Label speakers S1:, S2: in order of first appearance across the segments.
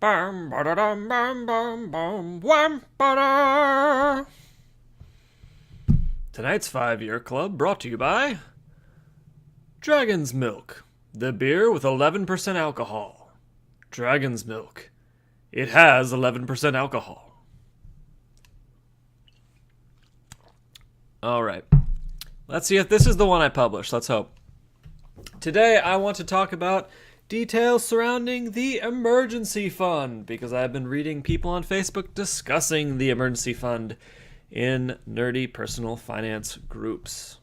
S1: Bam, ba-da-dum, bam, bam, bam, wham, ba-da. Tonight's 5-Year Club brought to you by Dragon's Milk, the beer with 11% alcohol. Dragon's Milk. It has 11% alcohol. Alright. Let's see if this is the one I published. Let's hope. Today I want to talk about details surrounding the emergency fund, because I've been reading people on Facebook discussing the emergency fund in nerdy personal finance groups.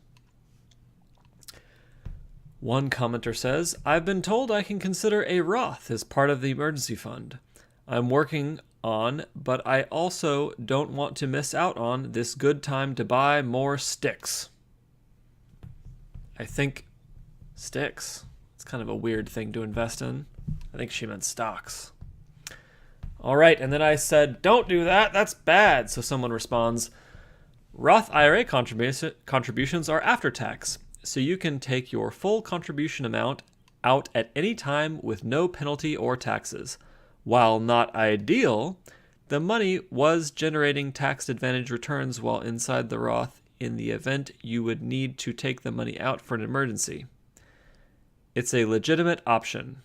S1: One commenter says, I've been told I can consider a Roth as part of the emergency fund. I'm working on, but I also don't want to miss out on this good time to buy more sticks. I think sticks. It's kind of a weird thing to invest in. I think she meant stocks. All right, and then I said, don't do that, that's bad. So someone responds, Roth IRA contributions are after tax, so you can take your full contribution amount out at any time with no penalty or taxes. While not ideal, the money was generating tax advantage returns while inside the Roth in the event you would need to take the money out for an emergency. It's a legitimate option.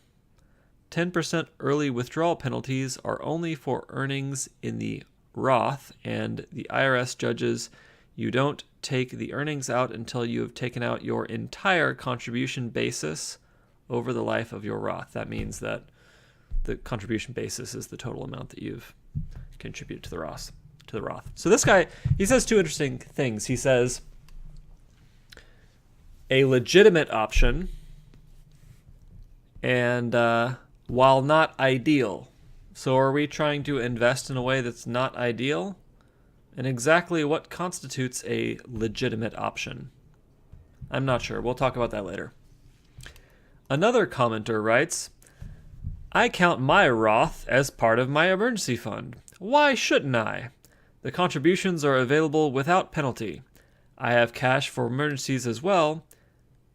S1: 10% early withdrawal penalties are only for earnings in the Roth, and the IRS judges you don't take the earnings out until you have taken out your entire contribution basis over the life of your Roth. That means that the contribution basis is the total amount that you've contributed to the Roth. So this guy, he says two interesting things. He says a legitimate option, and while not ideal. So are we trying to invest in a way that's not ideal? And exactly what constitutes a legitimate option? I'm not sure. We'll talk about that later. Another commenter writes, I count my Roth as part of my emergency fund. Why shouldn't I? The contributions are available without penalty. I have cash for emergencies as well.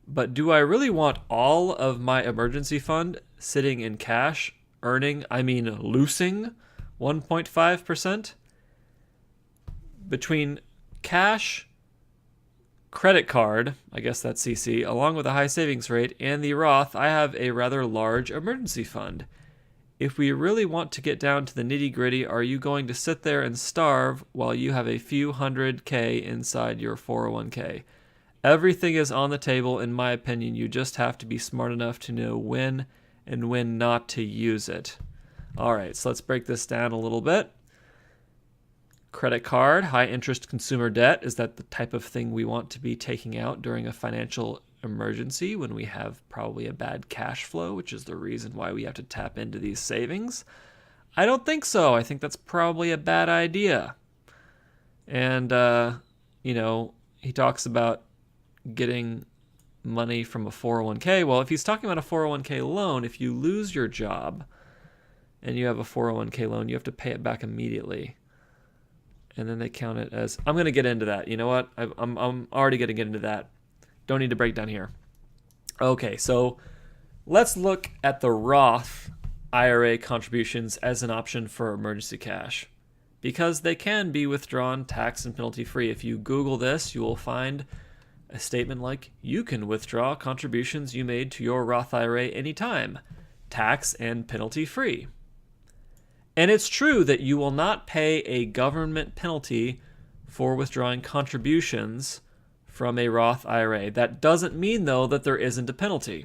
S1: But do I really want all of my emergency fund sitting in cash, losing 1.5%? Between cash, credit card, I guess that's CC, along with a high savings rate, and the Roth, I have a rather large emergency fund. If we really want to get down to the nitty-gritty, are you going to sit there and starve while you have a few $100K inside your 401k? Everything is on the table, in my opinion. You just have to be smart enough to know when and when not to use it. All right, so let's break this down a little bit. Credit card, high interest consumer debt. Is that the type of thing we want to be taking out during a financial emergency when we have probably a bad cash flow, which is the reason why we have to tap into these savings? I don't think so. I think that's probably a bad idea. And, he talks about getting money from a 401k. Well, if he's talking about a 401k loan, if you lose your job and you have a 401k loan, you have to pay it back immediately. And then they count it as... I'm going to get into that. You know what? I'm already going to get into that. Don't need to break down here. Okay, so let's look at the Roth IRA contributions as an option for emergency cash, because they can be withdrawn tax and penalty free. If you Google this, you will find a statement like, you can withdraw contributions you made to your Roth IRA anytime, tax and penalty free. And it's true that you will not pay a government penalty for withdrawing contributions from a Roth IRA. That doesn't mean, though, that there isn't a penalty.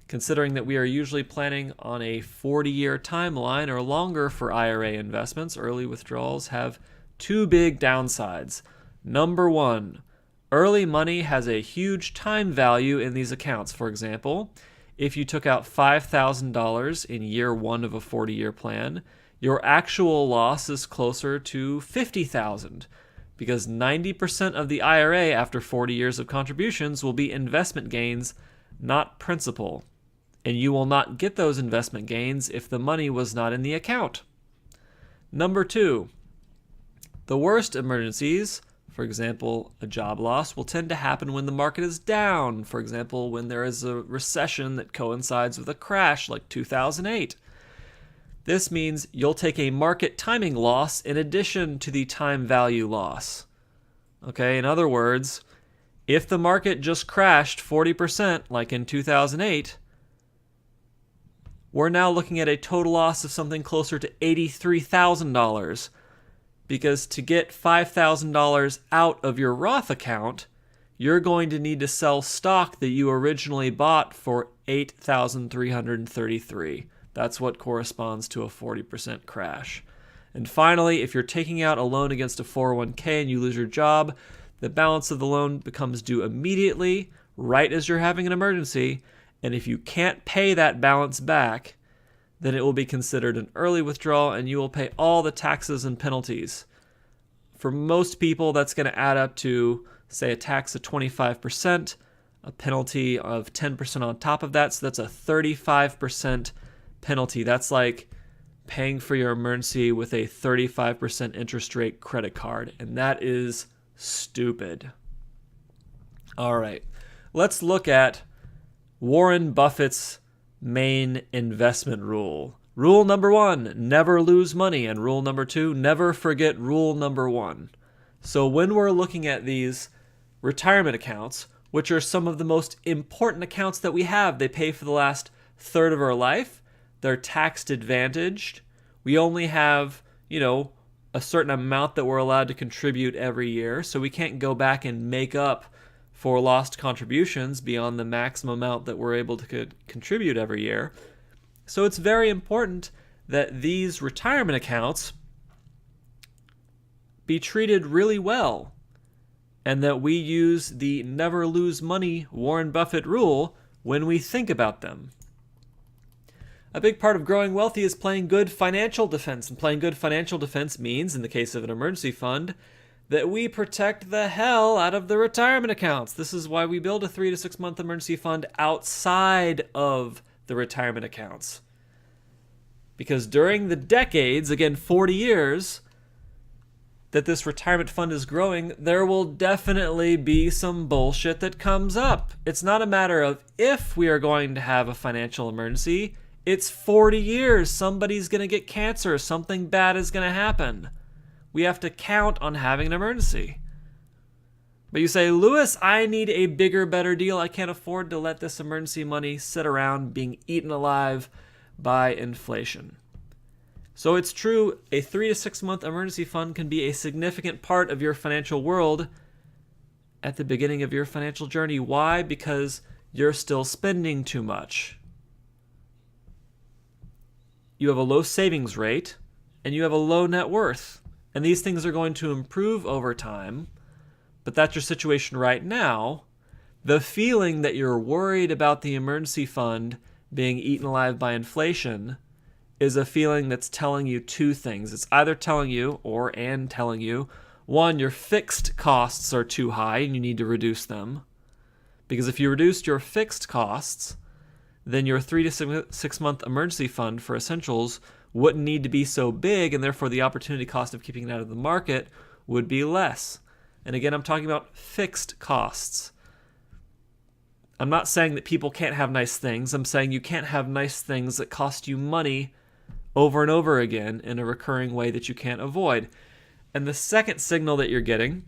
S1: Considering that we are usually planning on a 40-year timeline or longer for IRA investments, early withdrawals have two big downsides. Number one, early money has a huge time value in these accounts. For example, if you took out $5,000 in year one of a 40-year plan, your actual loss is closer to $50,000, because 90% of the IRA after 40 years of contributions will be investment gains, not principal. And you will not get those investment gains if the money was not in the account. Number two, the worst emergencies, for example, a job loss, will tend to happen when the market is down. For example, when there is a recession that coincides with a crash like 2008. This means you'll take a market timing loss in addition to the time value loss. Okay, in other words, if the market just crashed 40% like in 2008, we're now looking at a total loss of something closer to $83,000, because to get $5,000 out of your Roth account, you're going to need to sell stock that you originally bought for $8,333. That's what corresponds to a 40% crash. And finally, if you're taking out a loan against a 401k and you lose your job, the balance of the loan becomes due immediately, right as you're having an emergency. And if you can't pay that balance back, then it will be considered an early withdrawal and you will pay all the taxes and penalties. For most people, that's going to add up to, say, a tax of 25%, a penalty of 10% on top of that. So that's a 35% penalty. That's like paying for your emergency with a 35% interest rate credit card. And that is stupid. All right, let's look at Warren Buffett's main investment rule. Rule number 1, never lose money. And rule number 2, never forget rule number 1. So when we're looking at these retirement accounts, which are some of the most important accounts that we have, they pay for the last third of our life. They're tax advantaged. We only have, a certain amount that we're allowed to contribute every year. So we can't go back and make up for lost contributions beyond the maximum amount that we're able to contribute every year. So it's very important that these retirement accounts be treated really well, and that we use the never lose money Warren Buffett rule when we think about them. A big part of growing wealthy is playing good financial defense, and playing good financial defense means, in the case of an emergency fund, that we protect the hell out of the retirement accounts. This is why we build a 3 to 6 month emergency fund outside of the retirement accounts. Because during the decades, again 40 years, that this retirement fund is growing, there will definitely be some bullshit that comes up. It's not a matter of if we are going to have a financial emergency. It's 40 years. Somebody's going to get cancer. Something bad is going to happen. We have to count on having an emergency. But you say, Lewis, I need a bigger, better deal. I can't afford to let this emergency money sit around being eaten alive by inflation. So it's true, a 3 to 6 month emergency fund can be a significant part of your financial world at the beginning of your financial journey. Why? Because you're still spending too much. You have a low savings rate, and you have a low net worth. And these things are going to improve over time, but that's your situation right now. The feeling that you're worried about the emergency fund being eaten alive by inflation is a feeling that's telling you two things. It's either telling you, telling you, one, your fixed costs are too high and you need to reduce them. Because if you reduced your fixed costs, then your 3 to 6 month emergency fund for essentials wouldn't need to be so big, and therefore the opportunity cost of keeping it out of the market would be less. And again, I'm talking about fixed costs. I'm not saying that people can't have nice things. I'm saying you can't have nice things that cost you money over and over again in a recurring way that you can't avoid. And the second signal that you're getting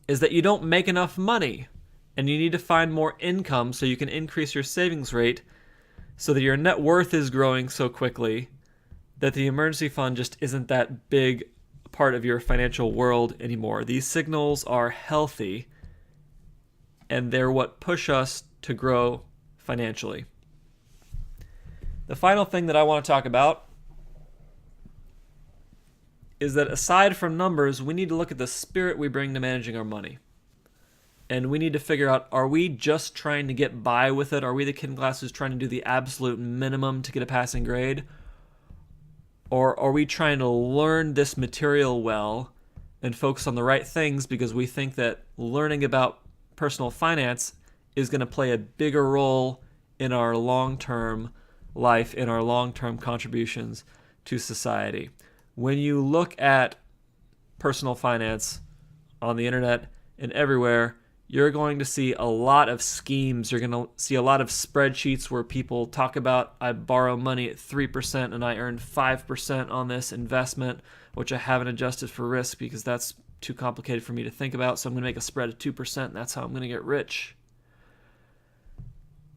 S1: is that you don't make enough money, and you need to find more income so you can increase your savings rate so that your net worth is growing so quickly that the emergency fund just isn't that big part of your financial world anymore. These signals are healthy, and they're what push us to grow financially. The final thing that I want to talk about is that aside from numbers, we need to look at the spirit we bring to managing our money. And we need to figure out, are we just trying to get by with it? Are we the kid in class who's trying to do the absolute minimum to get a passing grade? Or are we trying to learn this material well and focus on the right things because we think that learning about personal finance is going to play a bigger role in our long-term life, in our long-term contributions to society? When you look at personal finance on the internet and everywhere, you're going to see a lot of schemes. You're going to see a lot of spreadsheets where people talk about, I borrow money at 3% and I earn 5% on this investment, which I haven't adjusted for risk because that's too complicated for me to think about. So I'm going to make a spread of 2% and that's how I'm going to get rich.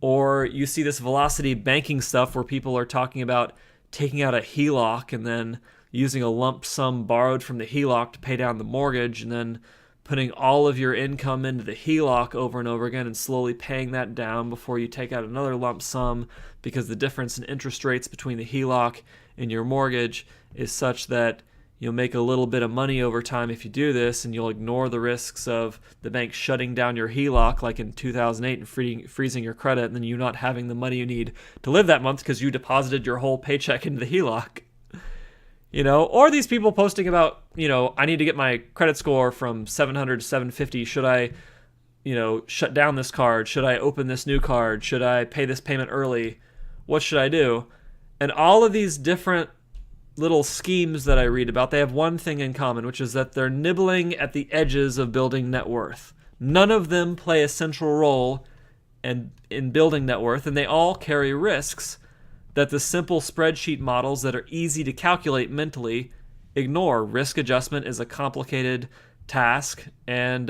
S1: Or you see this velocity banking stuff where people are talking about taking out a HELOC and then using a lump sum borrowed from the HELOC to pay down the mortgage, and then putting all of your income into the HELOC over and over again and slowly paying that down before you take out another lump sum, because the difference in interest rates between the HELOC and your mortgage is such that you'll make a little bit of money over time if you do this, and you'll ignore the risks of the bank shutting down your HELOC like in 2008 and freezing your credit, and then you not having the money you need to live that month because you deposited your whole paycheck into the HELOC. Or these people posting about, I need to get my credit score from 700 to 750. Should I, shut down this card? Should I open this new card? Should I pay this payment early? What should I do? And all of these different little schemes that I read about, they have one thing in common, which is that they're nibbling at the edges of building net worth. None of them play a central role in building net worth, and they all carry risks that the simple spreadsheet models that are easy to calculate mentally ignore. Risk adjustment is a complicated task, and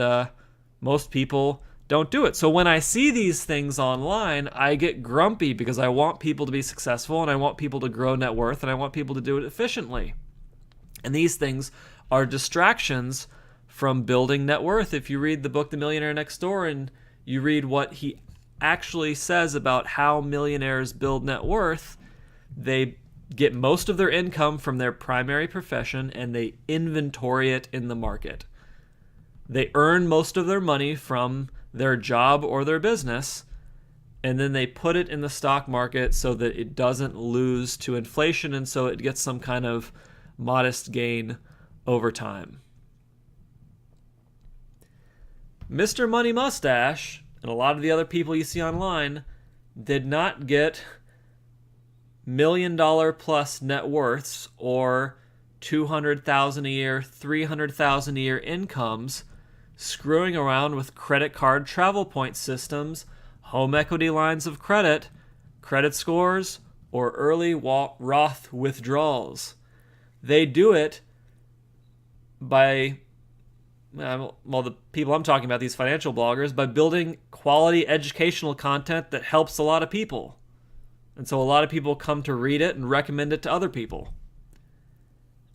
S1: most people don't do it. So when I see these things online, I get grumpy because I want people to be successful, and I want people to grow net worth, and I want people to do it efficiently. And these things are distractions from building net worth. If you read the book The Millionaire Next Door and you read what he actually says about how millionaires build net worth, they get most of their income from their primary profession and they inventory it in the market. They earn most of their money from their job or their business, and then they put it in the stock market so that it doesn't lose to inflation, and so it gets some kind of modest gain over time. Mr. Money Mustache and a lot of the other people you see online did not get $1 million plus net worths or $200,000 a year, $300,000 a year incomes screwing around with credit card travel point systems, home equity lines of credit, credit scores, or early Roth withdrawals. They do it by, the people I'm talking about, these financial bloggers, by building quality educational content that helps a lot of people. And so a lot of people come to read it and recommend it to other people.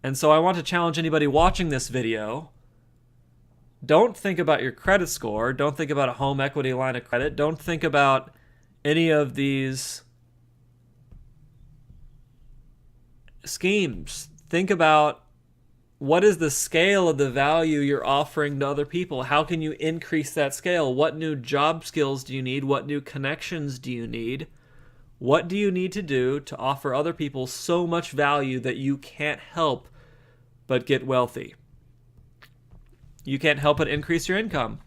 S1: And so I want to challenge anybody watching this video. Don't think about your credit score. Don't think about a home equity line of credit. Don't think about any of these schemes. Think about what is the scale of the value you're offering to other people? How can you increase that scale? What new job skills do you need? What new connections do you need? What do you need to do to offer other people so much value that you can't help but get wealthy? You can't help but increase your income.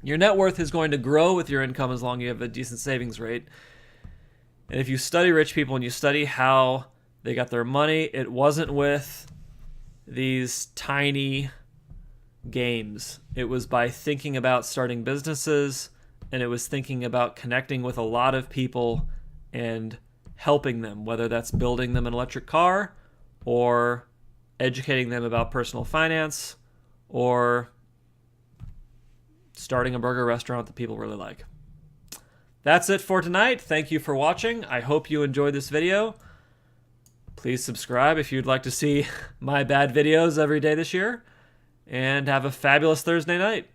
S1: Your net worth is going to grow with your income as long as you have a decent savings rate. And if you study rich people and you study how they got their money, it wasn't with these tiny games. It was by thinking about starting businesses, and it was thinking about connecting with a lot of people and helping them, whether that's building them an electric car or educating them about personal finance or starting a burger restaurant that people really like. That's it for tonight. Thank you for watching. I hope you enjoyed this video. Please subscribe if you'd like to see my bad videos every day this year, and have a fabulous Thursday night.